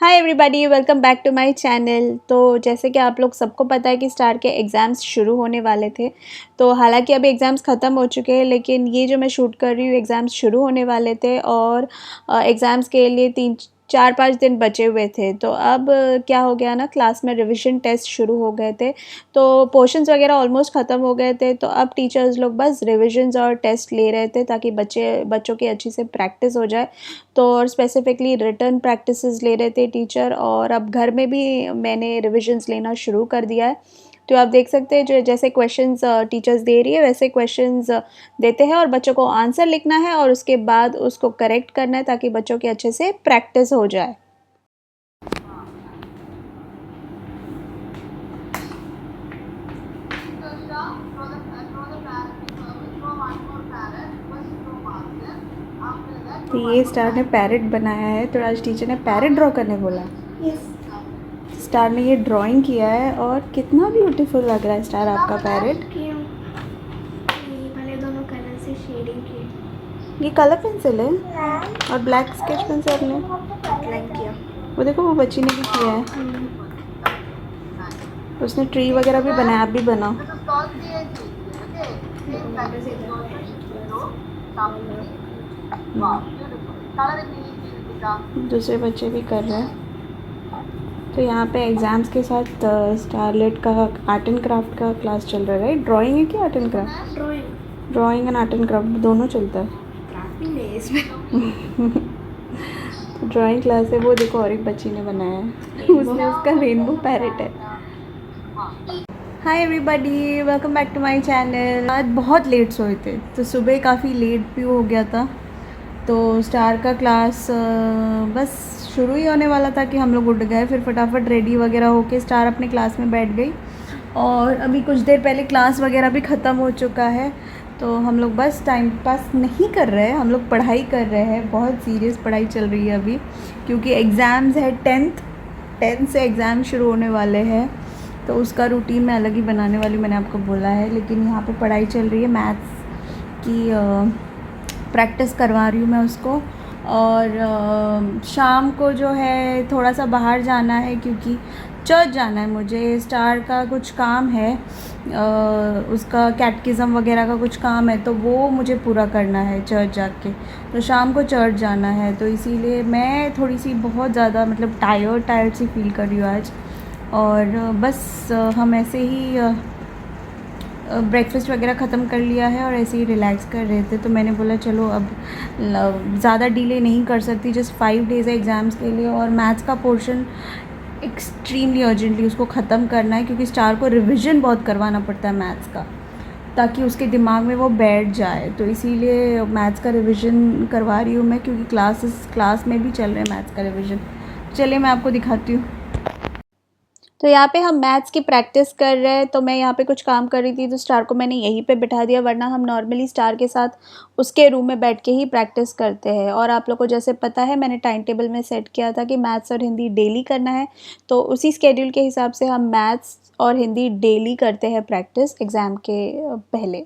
Hi everybody, welcome back to my channel. तो जैसे कि आप लोग सबको पता है कि स्टार के एग्ज़ाम्स शुरू होने वाले थे। तो हालांकि अभी एग्ज़ाम्स ख़त्म हो चुके हैं, लेकिन ये जो मैं शूट कर रही हूँ एग्ज़ाम्स शुरू होने वाले थे और एग्ज़ाम्स के लिए 3-4-5 दिन बचे हुए थे। तो अब क्या हो गया ना, क्लास में रिवीजन टेस्ट शुरू हो गए थे। तो पोर्शंस वगैरह ऑलमोस्ट ख़त्म हो गए थे। तो अब टीचर्स लोग बस रिविजन्स और टेस्ट ले रहे थे ताकि बच्चों की अच्छी से प्रैक्टिस हो जाए। तो और स्पेसिफ़िकली रिटन प्रैक्टिसेस ले रहे थे टीचर, और अब घर में भी मैंने रिविजन्स लेना शुरू कर दिया है। तो आप देख सकते हैं जो जैसे क्वेश्चंस टीचर्स दे रही है वैसे क्वेश्चंस देते हैं और बच्चों को आंसर लिखना है और उसके बाद उसको करेक्ट करना है ताकि बच्चों की अच्छे से प्रैक्टिस हो जाए। तो ये स्टार ने पैरेट बनाया है, तो आज टीचर ने पैरेट ड्रॉ करने बोला। स्टार ने ये ड्राइंग किया है और कितना ब्यूटीफुल लग रहा है स्टार आपका पैरेट। मैंने दोनों कलर से शेडिंग की। ये कलर पेंसिल है और ब्लैक स्केच पेंसिल ने लाइन किया। वो देखो, वो बच्ची ने भी किया है। उसने ट्री वगैरह भी बनाया, आप भी बनाओ। दूसरे बच्चे भी कर रहे हैं। तो यहाँ पे एग्ज़ाम्स के साथ स्टारलेट का आर्ट एंड क्राफ्ट का क्लास चल रहा है, राइट? ड्राइंग है कि art and craft? Drawing and art and craft दोनों चलता है। क्राफ्टिंग है इसमें। तो ड्राइंग क्लास है। वो देखो और एक बच्ची ने बनाया है, उसमें उसका रेनबो पैरेट है। Hi everybody, welcome back to my channel. आज बहुत लेट सोए थे, तो सुबह काफ़ी लेट भी हो गया था। तो स्टार का क्लास बस शुरू ही होने वाला था कि हम लोग उठ गए। फिर फटाफट रेडी वगैरह होके स्टार अपने क्लास में बैठ गई और अभी कुछ देर पहले क्लास वगैरह भी ख़त्म हो चुका है। तो हम लोग बस टाइम पास नहीं कर रहे हैं, हम लोग पढ़ाई कर रहे हैं। बहुत सीरियस पढ़ाई चल रही है अभी, क्योंकि एग्ज़ाम्स है। 10th से एग्ज़ाम शुरू होने वाले हैं, तो उसका रूटीन मैं अलग ही बनाने वाली, मैंने आपको बोला है। लेकिन यहाँ पे पढ़ाई चल रही है, मैथ्स की प्रैक्टिस करवा रही हूँ मैं उसको। और शाम को जो है थोड़ा सा बाहर जाना है, क्योंकि चर्च जाना है मुझे। स्टार का कुछ काम है, उसका कैटकिज़म वगैरह का कुछ काम है, तो वो मुझे पूरा करना है चर्च जाके। तो शाम को चर्च जाना है, तो इसीलिए मैं थोड़ी सी बहुत ज़्यादा मतलब टायर्ड सी फील कर रही हूँ आज। और बस हम ऐसे ही ब्रेकफास्ट वगैरह ख़त्म कर लिया है और ऐसे ही रिलैक्स कर रहे थे। तो मैंने बोला चलो अब ज़्यादा डिले नहीं कर सकती। जस्ट 5 डेज़ है एग्ज़ाम्स के लिए, और मैथ्स का पोर्शन एक्सट्रीमली अर्जेंटली उसको ख़त्म करना है, क्योंकि स्टार को रिवीजन बहुत करवाना पड़ता है मैथ्स का, ताकि उसके दिमाग में वो बैठ जाए। तो इसीलिए मैथ्स का रिवीजन करवा रही हूँ मैं, क्योंकि क्लास में भी चल रहे हैं मैथ्स का रिवीजन। चलिए मैं आपको दिखाती हूँ। तो यहाँ पे हम मैथ्स की प्रैक्टिस कर रहे हैं, तो मैं यहाँ पे कुछ काम कर रही थी, तो स्टार को मैंने यहीं पे बिठा दिया, वरना हम नॉर्मली स्टार के साथ उसके रूम में बैठ के ही प्रैक्टिस करते हैं। और आप लोग को जैसे पता है, मैंने टाइम टेबल में सेट किया था कि मैथ्स और हिंदी डेली करना है। तो उसी स्केड्यूल के हिसाब से हम मैथ्स और हिंदी डेली करते हैं प्रैक्टिस एग्ज़ाम के पहले।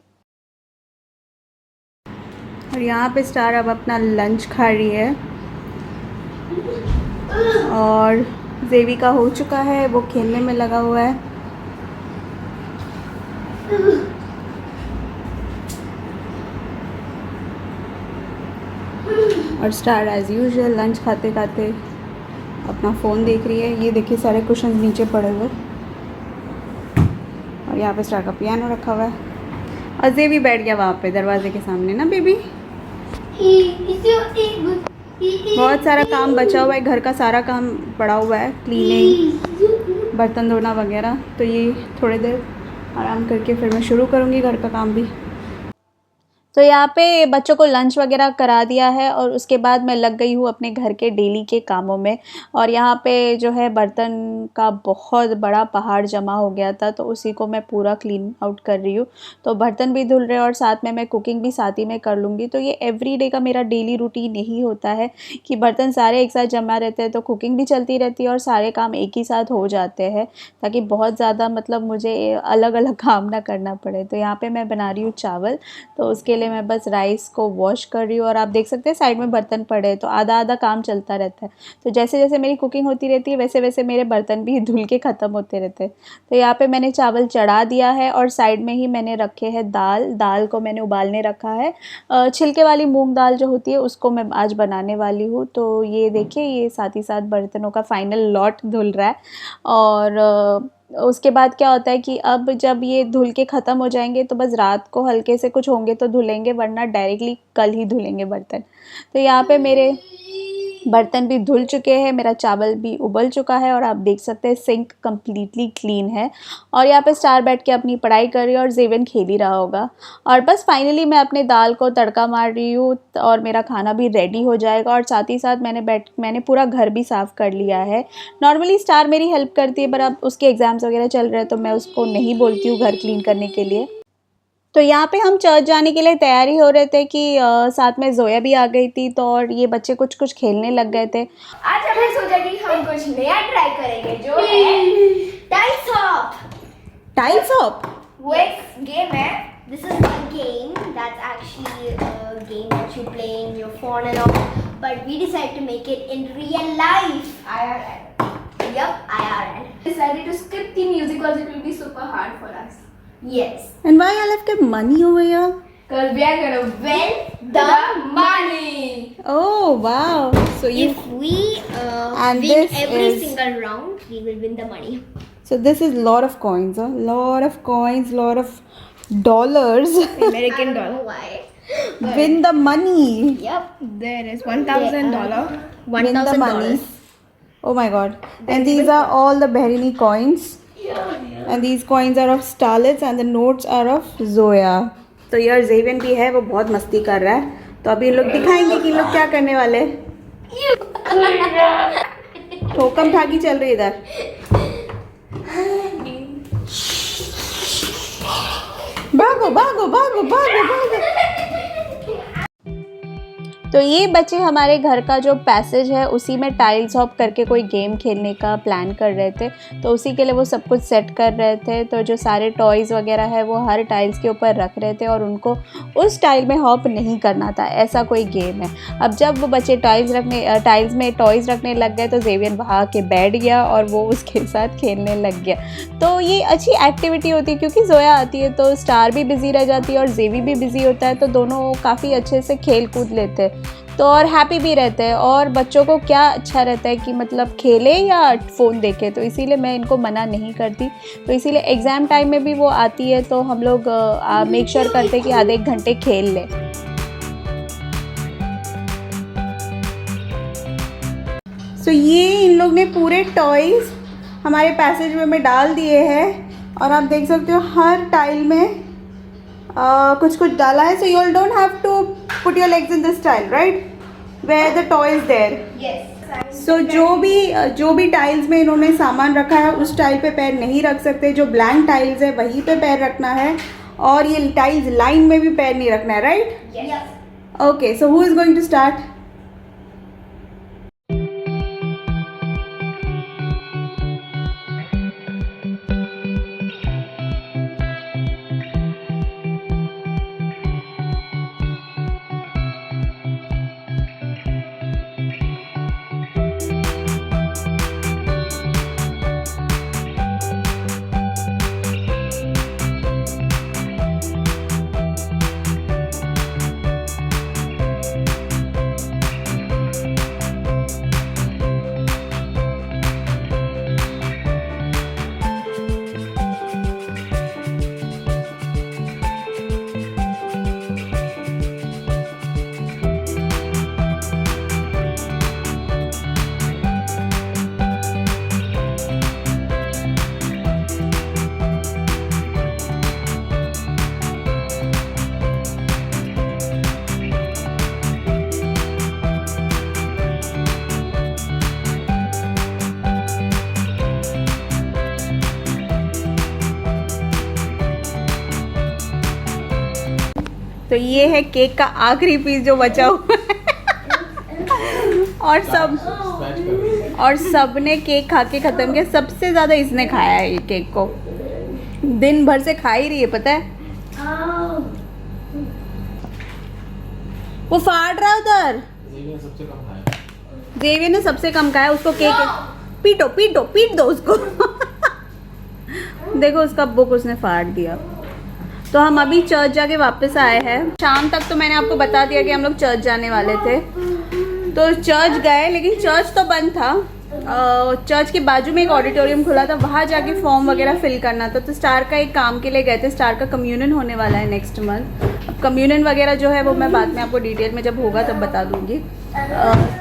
और यहाँ पे स्टार अब अपना लंच खा रही है, और जेवी का हो चुका है, वो खेलने में लगा हुआ है। और स्टार एज़ यूजुअल लंच खाते खाते अपना फ़ोन देख रही है। ये देखिए सारे कुशन नीचे पड़े हुए, और यहाँ पे स्टार का पियानो रखा हुआ है। और जेवी बैठ गया वहाँ पे दरवाजे के सामने ना बेबी। बहुत सारा काम बचा हुआ है, घर का सारा काम पड़ा हुआ है, क्लीनिंग, बर्तन धोना वगैरह। तो ये थोड़ी देर आराम करके फिर मैं शुरू करूँगी घर का काम भी। तो यहाँ पे बच्चों को लंच वगैरह करा दिया है, और उसके बाद मैं लग गई हूँ अपने घर के डेली के कामों में। और यहाँ पे जो है बर्तन का बहुत बड़ा पहाड़ जमा हो गया था, तो उसी को मैं पूरा क्लीन आउट कर रही हूँ। तो बर्तन भी धुल रहे हैं और साथ में मैं कुकिंग भी साथ ही में कर लूँगी। तो ये एवरीडे का मेरा डेली रूटीन यही होता है कि बर्तन सारे एक साथ जमा रहते हैं, तो कुकिंग भी चलती रहती है और सारे काम एक ही साथ हो जाते हैं, ताकि बहुत ज़्यादा मतलब मुझे अलग अलग काम ना करना पड़े। तो यहाँ पर मैं बना रही हूँ चावल, तो उसके लिए मैं बस राइस को वॉश कर रही हूँ। और आप देख सकते हैं साइड में बर्तन पड़े हैं, तो आधा आधा काम चलता रहता है। तो जैसे जैसे मेरी कुकिंग होती रहती है वैसे वैसे मेरे बर्तन भी धुल के ख़त्म होते रहते हैं। तो यहाँ पे मैंने चावल चढ़ा दिया है और साइड में ही मैंने रखे हैं दाल को मैंने उबालने रखा है। छिलके वाली मूंग दाल जो होती है उसको मैं आज बनाने वाली हूँ। तो ये देखिए, ये साथ ही साथ बर्तनों का फाइनल लॉट धुल रहा है। और उसके बाद क्या होता है कि अब जब ये धुल के ख़त्म हो जाएंगे तो बस रात को हल्के से कुछ होंगे तो धुलेंगे, वरना डायरेक्टली कल ही धुलेंगे बर्तन। तो यहाँ पे मेरे बर्तन भी धुल चुके हैं, मेरा चावल भी उबल चुका है और आप देख सकते हैं सिंक कम्प्लीटली क्लीन है। और यहाँ पे स्टार बैठ के अपनी पढ़ाई कर रही है और ज़ेवन खेल ही रहा होगा। और बस फाइनली मैं अपने दाल को तड़का मार रही हूँ और मेरा खाना भी रेडी हो जाएगा। और साथ ही साथ मैंने पूरा घर भी साफ़ कर लिया है। नॉर्मली स्टार मेरी हेल्प करती है, पर अब उसके एग्ज़ाम्स वगैरह चल रहे हैं तो मैं उसको नहीं बोलती हूँ घर क्लीन करने के लिए। तो यहाँ पे हम चर्च जाने के लिए तैयारी हो रहे थे कि साथ में जोया भी आ गई थी, तो और ये बच्चे कुछ कुछ खेलने लग गए थे। आज हमने सोचा कि हम कुछ नया ट्राई करेंगे जो है टाइल्स हॉप। टाइल्स हॉप वो एक गेम है। This is a game that's actually a game that you play in your phone and all, but we decided to make it in real life. IRL. Yup, IRL. Decided to skip the musicals. It will be super hard for us. Yes. And why I left kept money over here? Because we are gonna Win the money. Oh wow! So you If we And win this every is- single round, we will win the money. so this is lot of coins, lot of coins, lot of dollars. American I don't dollar. know why. Win the money. Yep. There is $1,000. Win the money. Oh my god! And these are all the Bahraini coins. And these coins are of starlets and the notes are of Zoya. तो यार ज़ेवन भी है, वो बहुत मस्ती कर रहा है। तो अभी इन लोग दिखाएंगे कि इन लोग क्या करने वाले हैं। ठोकम ठाकी चल रही है इधर। भागो भागो भागो भागो भागो। तो ये बच्चे हमारे घर का जो पैसेज है उसी में टाइल्स हॉप करके कोई गेम खेलने का प्लान कर रहे थे। तो उसी के लिए वो सब कुछ सेट कर रहे थे। तो जो सारे टॉयज़ वगैरह है वो हर टाइल्स के ऊपर रख रहे थे और उनको उस टाइल में हॉप नहीं करना था, ऐसा कोई गेम है। अब जब वो बच्चे टाइल्स में टॉयज़ रखने लग गए तो ज़ेवियन वहाँ के बैठ गया और वो उसके साथ खेलने लग गया। तो ये अच्छी एक्टिविटी होती है क्योंकि जोया आती है तो स्टार भी बिज़ी रह जाती है और ज़ेवी भी बिज़ी होता है, तो दोनों काफ़ी अच्छे से खेल कूद लेते हैं तो और हैप्पी भी रहते हैं। और बच्चों को क्या अच्छा रहता है कि मतलब खेले या फ़ोन देखे, तो इसीलिए मैं इनको मना नहीं करती। तो इसीलिए एग्ज़ाम टाइम में भी वो आती है तो हम लोग मेक श्योर करते हैं कि आधे एक घंटे खेल लें। सो ये इन लोग ने पूरे टॉयज़ हमारे पैसेज में डाल दिए हैं और आप देख सकते हो हर टाइल में कुछ कुछ डाला है। So you all don't have to put your legs in this tile, right, where the toy is there. Yes. So जो भी टाइल्स में इन्होंने सामान रखा है उस टाइल पे पैर नहीं रख सकते। जो ब्लैंक टाइल्स है वहीं पे पैर रखना है और ये टाइल्स लाइन में भी पैर नहीं रखना है, right? Yes. Okay, so who is going to start? तो ये है केक का आखिरी पीस जो बचा हुआ है और सब ने केक खा के ख़त्म किया। सबसे ज़्यादा इसने खाया है ये केक को, दिन भर से खा ही रही है, पता है। वो फाड़ रहा है उधर। जेवियर ने सबसे कम खाया, उसको केक पीटो पीटो पीट दो उसको। देखो उसका बुक उसने फाड़ दिया। तो हम अभी चर्च जाके वापस आए हैं। शाम तक तो मैंने आपको बता दिया कि हम लोग चर्च जाने वाले थे, तो चर्च गए लेकिन चर्च तो बंद था। चर्च के बाजू में एक ऑडिटोरियम खुला था, वहाँ जाके फॉर्म वगैरह फिल करना था। तो स्टार का एक काम के लिए गए थे। स्टार का कम्युनियन होने वाला है नेक्स्ट मंथ। अब कम्युनियन वगैरह जो है वो मैं बाद में आपको डिटेल में जब होगा तब बता दूँगी।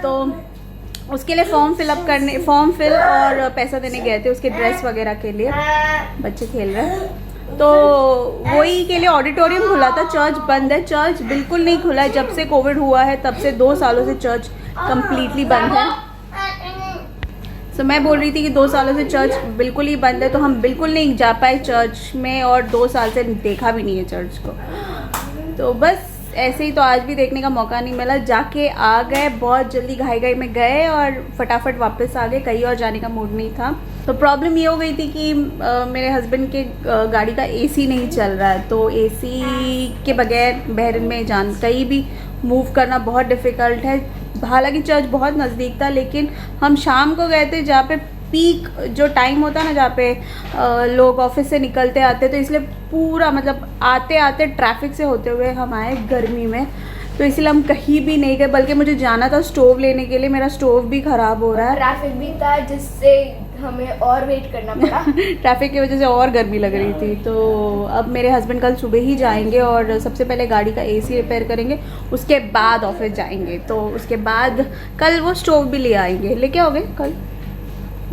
तो उसके लिए फॉर्म फिल और पैसा देने गए थे उसके ड्रेस वगैरह के लिए। बच्चे खेल रहे हैं, तो वही के लिए ऑडिटोरियम खुला था। चर्च बंद है, चर्च बिल्कुल नहीं खुला है। जब से कोविड हुआ है तब से 2 सालों से चर्च कम्प्लीटली बंद है। तो मैं बोल रही थी कि 2 सालों से चर्च बिल्कुल ही बंद है, तो हम बिल्कुल नहीं जा पाए चर्च में और 2 साल से देखा भी नहीं है चर्च को। तो बस ऐसे ही, तो आज भी देखने का मौका नहीं मिला। जाके आ गए, बहुत जल्दी घाई में गए और फटाफट वापस आ गए। कहीं और जाने का मूड नहीं था। तो प्रॉब्लम ये हो गई थी कि मेरे हस्बैंड के गाड़ी का एसी नहीं चल रहा है, तो एसी के बगैर बहरीन में कहीं भी मूव करना बहुत डिफ़िकल्ट है। हालांकि चर्च बहुत नज़दीक था, लेकिन हम शाम को गए थे जहाँ पे पीक जो टाइम होता है ना, जहाँ पे लोग ऑफिस से निकलते आते, तो इसलिए पूरा मतलब आते आते ट्रैफिक से होते हुए हम आए गर्मी में। तो इसलिए हम कहीं भी नहीं गए, बल्कि मुझे जाना था स्टोव लेने के लिए। मेरा स्टोव भी ख़राब हो रहा है, ट्रैफिक भी था जिससे हमें और वेट करना पड़ा। ट्रैफिक की वजह से और गर्मी लग रही थी। तो अब मेरे हस्बैंड कल सुबह ही जाएंगे और सबसे पहले गाड़ी का एसी रिपेयर करेंगे, उसके बाद ऑफिस जाएंगे। तो उसके बाद कल वो स्टोव भी ले आएंगे। लेके आओगे कल?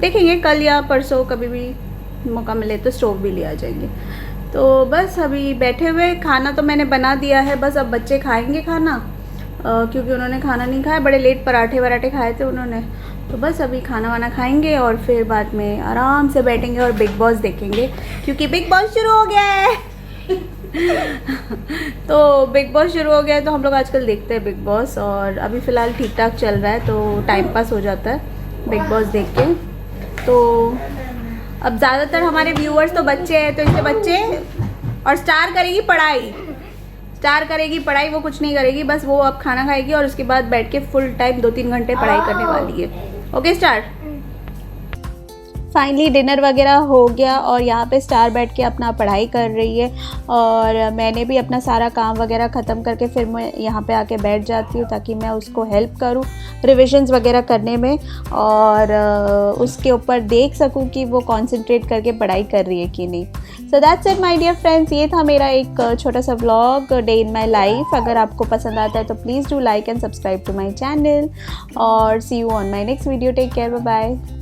देखेंगे कल या परसों, कभी भी मौका मिले तो स्टोव भी ले आ जाएंगे। तो बस अभी बैठे हुए, खाना तो मैंने बना दिया है, बस अब बच्चे खाएंगे खाना, क्योंकि उन्होंने खाना नहीं खाया। बड़े लेट पराठे खाए थे उन्होंने। तो बस अभी खाना वाना खाएंगे और फिर बाद में आराम से बैठेंगे और बिग बॉस देखेंगे, क्योंकि बिग बॉस शुरू हो गया है। तो बिग बॉस शुरू हो गया है, तो हम लोग आजकल देखते हैं बिग बॉस, और अभी फ़िलहाल ठीक ठाक चल रहा है, तो टाइम पास हो जाता है बिग बॉस देख के। तो अब ज़्यादातर हमारे व्यूअर्स तो बच्चे हैं, तो इससे बच्चे, और स्टार करेगी पढ़ाई, वो कुछ नहीं करेगी, बस वो अब खाना खाएगी और उसके बाद बैठ के फुल टाइम 2-3 घंटे पढ़ाई करने वाली है। Okay star. फाइनली डिनर वगैरह हो गया और यहाँ पे स्टार बैठ के अपना पढ़ाई कर रही है, और मैंने भी अपना सारा काम वगैरह ख़त्म करके फिर मैं यहाँ पे आके बैठ जाती हूँ, ताकि मैं उसको हेल्प करूँ रिविजन्स वगैरह करने में, और उसके ऊपर देख सकूँ कि वो कंसंट्रेट करके पढ़ाई कर रही है कि नहीं। So that's it my dear friends. ये था मेरा एक छोटा सा vlog, day in my life. अगर आपको पसंद आता है तो please do like and subscribe to my channel, और see you on my next video. Take care, bye bye.